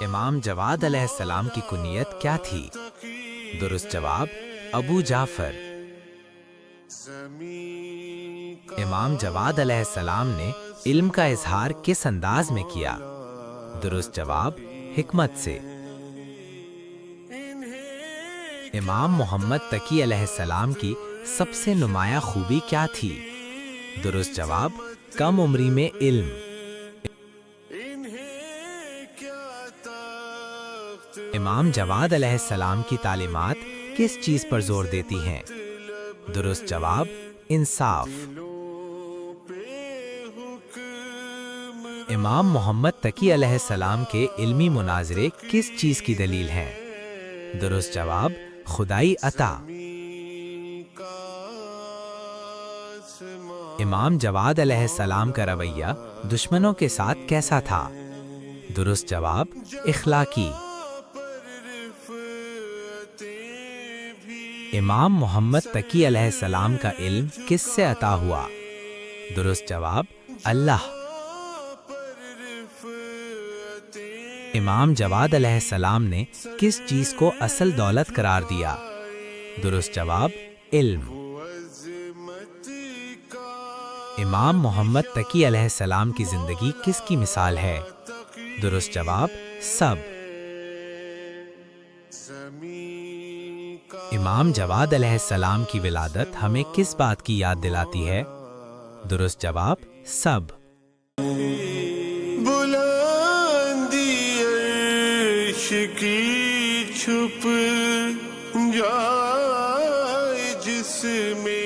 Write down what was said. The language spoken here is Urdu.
امام جواد علیہ السلام کی کنیت کیا تھی؟ درست جواب ابو جعفر۔ امام جواد علیہ السلام نے علم کا اظہار کس انداز میں کیا؟ درست جواب حکمت سے۔ امام محمد تقی علیہ السلام کی سب سے نمایاں خوبی کیا تھی؟ درست جواب کم عمری میں علم۔ امام جواد علیہ السلام کی تعلیمات کس چیز پر زور دیتی ہیں؟ درست جواب انصاف۔ امام محمد تقی علیہ السلام کے علمی مناظرے کس چیز کی دلیل ہیں؟ درست جواب خدائی عطا۔ امام جواد علیہ السلام کا رویہ دشمنوں کے ساتھ کیسا تھا؟ درست جواب اخلاقی۔ امام محمد تقی علیہ السلام کا علم کس سے عطا ہوا؟ درست جواب اللہ۔ امام جواد علیہ السلام نے کس چیز کو اصل دولت قرار دیا؟ درست جواب علم۔ امام محمد تقی علیہ السلام کی زندگی کس کی مثال ہے؟ درست جواب سب۔ امام جواد علیہ السلام کی ولادت ہمیں کس بات کی یاد دلاتی ہے؟ درست جواب سب۔ بلندی عرش کی چھپ جائے جس میں